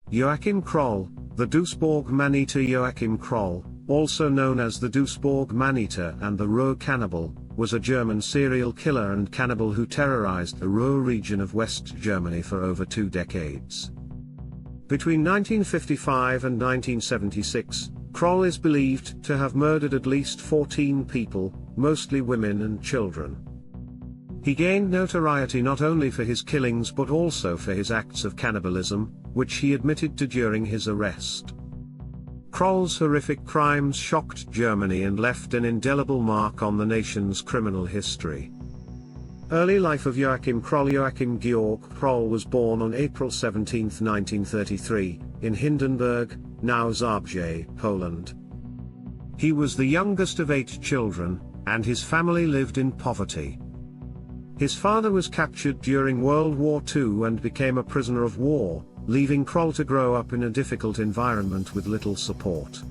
Joachim Kroll, the Duisburg Man-Eater. Joachim Kroll, also known as the Duisburg Man-Eater and the Ruhr Cannibal, was a German serial killer and cannibal who terrorized the Ruhr region of West Germany for over 2 decades. Between 1955 and 1976, Kroll is believed to have murdered at least 14 people, mostly women and children. He gained notoriety not only for his killings but also for his acts of cannibalism, which he admitted to during his arrest. Kroll's horrific crimes shocked Germany and left an indelible mark on the nation's criminal history. Early life of Joachim Kroll. Joachim Georg Kroll was born on April 17, 1933, in Hindenburg, now Zabrze, Poland. He was the youngest of 8 children, and his family lived in poverty. His father was captured during World War II and became a prisoner of war, leaving Kroll to grow up in a difficult environment with little support.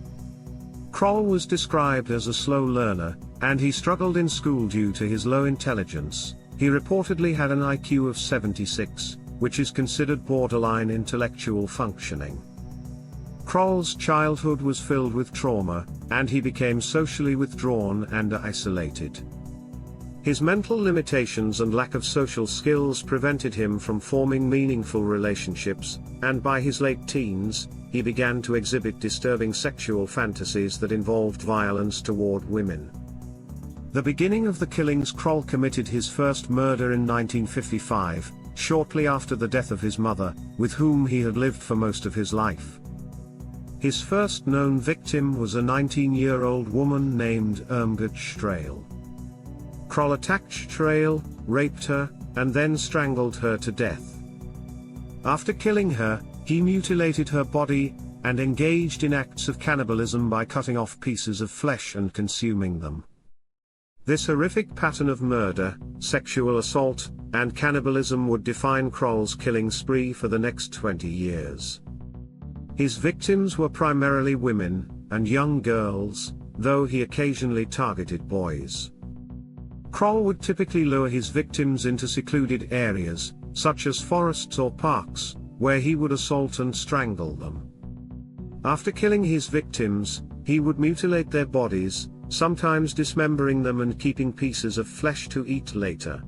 Kroll was described as a slow learner, and he struggled in school due to his low intelligence. He reportedly had an IQ of 76, which is considered borderline intellectual functioning. Kroll's childhood was filled with trauma, and he became socially withdrawn and isolated. His mental limitations and lack of social skills prevented him from forming meaningful relationships, and by his late teens, he began to exhibit disturbing sexual fantasies that involved violence toward women. The beginning of the killings. Kroll committed his first murder in 1955, shortly after the death of his mother, with whom he had lived for most of his life. His first known victim was a 19-year-old woman named Irmgard Strahl. Kroll attacked Strahl, raped her, and then strangled her to death. After killing her, he mutilated her body, and engaged in acts of cannibalism by cutting off pieces of flesh and consuming them. This horrific pattern of murder, sexual assault, and cannibalism would define Kroll's killing spree for the next 20 years. His victims were primarily women and young girls, though he occasionally targeted boys. Kroll would typically lure his victims into secluded areas, such as forests or parks, where he would assault and strangle them. After killing his victims, he would mutilate their bodies, sometimes dismembering them and keeping pieces of flesh to eat later.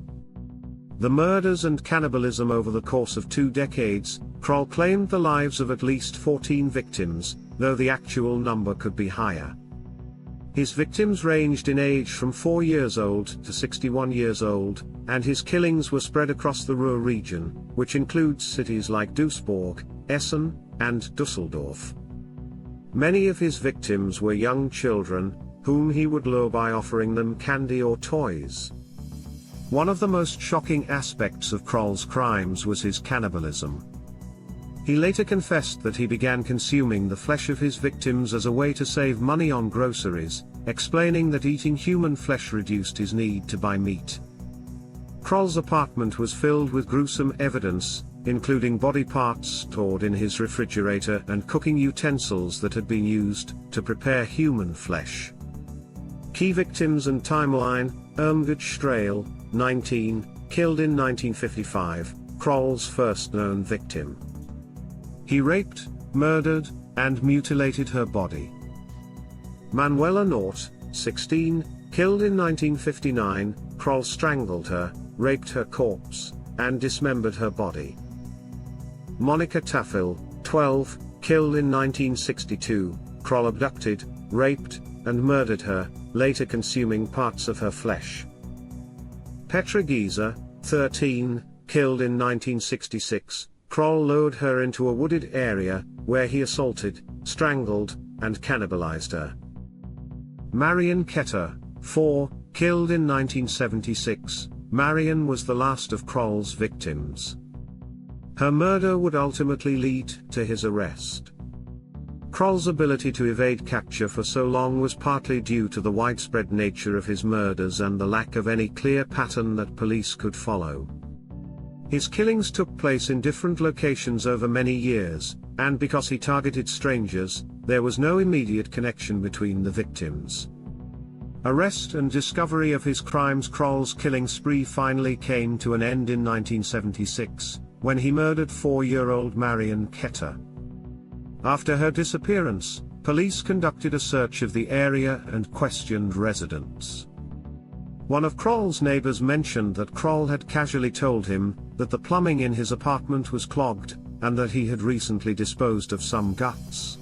The murders and cannibalism over the course of 2 decades, Kroll claimed the lives of at least 14 victims, though the actual number could be higher. His victims ranged in age from 4 years old to 61 years old, and his killings were spread across the Ruhr region, which includes cities like Duisburg, Essen, and Düsseldorf. Many of his victims were young children, whom he would lure by offering them candy or toys. One of the most shocking aspects of Kroll's crimes was his cannibalism. He later confessed that he began consuming the flesh of his victims as a way to save money on groceries, explaining that eating human flesh reduced his need to buy meat. Kroll's apartment was filled with gruesome evidence, including body parts stored in his refrigerator and cooking utensils that had been used to prepare human flesh. Key victims and timeline: Irmgard Strahl, 19, killed in 1955, Kroll's first known victim. He raped, murdered, and mutilated her body. Manuela Nort, 16, killed in 1959, Kroll strangled her, raped her corpse, and dismembered her body. Monika Tafel, 12, killed in 1962, Kroll abducted, raped, and murdered her, later consuming parts of her flesh. Petra Giza, 13, killed in 1966, Kroll lured her into a wooded area, where he assaulted, strangled, and cannibalized her. Marion Ketter, 4, killed in 1976, Marion was the last of Kroll's victims. Her murder would ultimately lead to his arrest. Kroll's ability to evade capture for so long was partly due to the widespread nature of his murders and the lack of any clear pattern that police could follow. His killings took place in different locations over many years, and because he targeted strangers, there was no immediate connection between the victims. Arrest and discovery of his crimes. Kroll's killing spree finally came to an end in 1976, when he murdered 4-year-old Marion Ketter. After her disappearance, police conducted a search of the area and questioned residents. One of Kroll's neighbors mentioned that Kroll had casually told him that the plumbing in his apartment was clogged, and that he had recently disposed of some guts.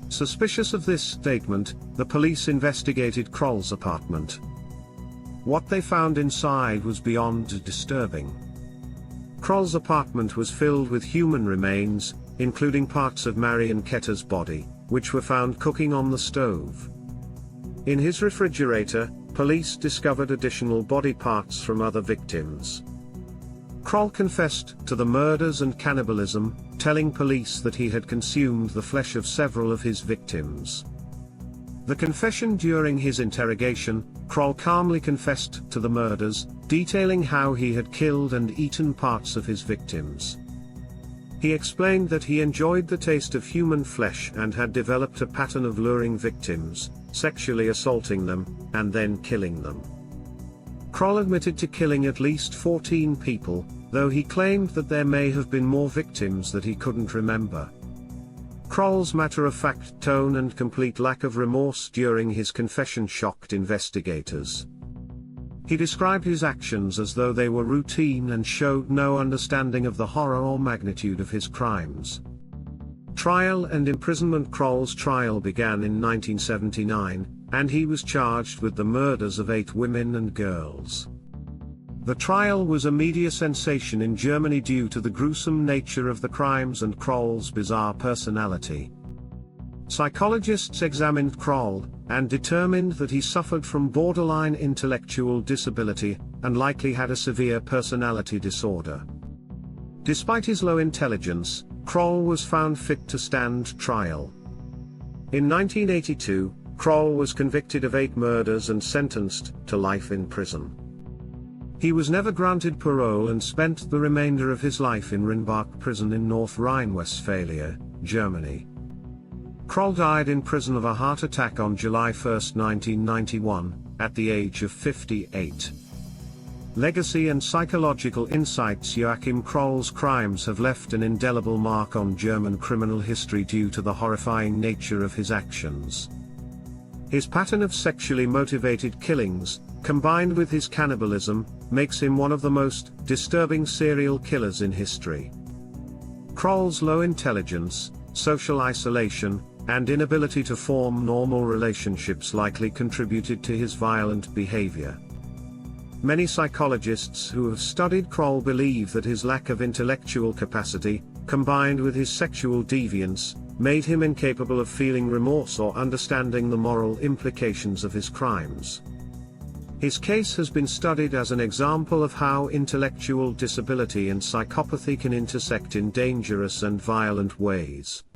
Suspicious of this statement, the police investigated Kroll's apartment. What they found inside was beyond disturbing. Kroll's apartment was filled with human remains, including parts of Marion Ketter's body, which were found cooking on the stove. In his refrigerator, police discovered additional body parts from other victims. Kroll confessed to the murders and cannibalism, telling police that he had consumed the flesh of several of his victims. The confession during his interrogation, Kroll calmly confessed to the murders, detailing how he had killed and eaten parts of his victims. He explained that he enjoyed the taste of human flesh and had developed a pattern of luring victims, sexually assaulting them, and then killing them. Kroll admitted to killing at least 14 people, though he claimed that there may have been more victims that he couldn't remember. Kroll's matter-of-fact tone and complete lack of remorse during his confession shocked investigators. He described his actions as though they were routine and showed no understanding of the horror or magnitude of his crimes. Trial and imprisonment. Kroll's trial began in 1979, and he was charged with the murders of 8 women and girls. The trial was a media sensation in Germany due to the gruesome nature of the crimes and Kroll's bizarre personality. Psychologists examined Kroll, and determined that he suffered from borderline intellectual disability, and likely had a severe personality disorder. Despite his low intelligence, Kroll was found fit to stand trial. In 1982, Kroll was convicted of 8 murders and sentenced to life in prison. He was never granted parole and spent the remainder of his life in Rheinbach prison in North Rhine-Westphalia, Germany. Kroll died in prison of a heart attack on July 1, 1991, at the age of 58. Legacy and psychological insights. Joachim Kroll's crimes have left an indelible mark on German criminal history due to the horrifying nature of his actions. His pattern of sexually motivated killings, combined with his cannibalism, makes him one of the most disturbing serial killers in history. Kroll's low intelligence, social isolation, and inability to form normal relationships likely contributed to his violent behavior. Many psychologists who have studied Kroll believe that his lack of intellectual capacity, combined with his sexual deviance, made him incapable of feeling remorse or understanding the moral implications of his crimes. His case has been studied as an example of how intellectual disability and psychopathy can intersect in dangerous and violent ways.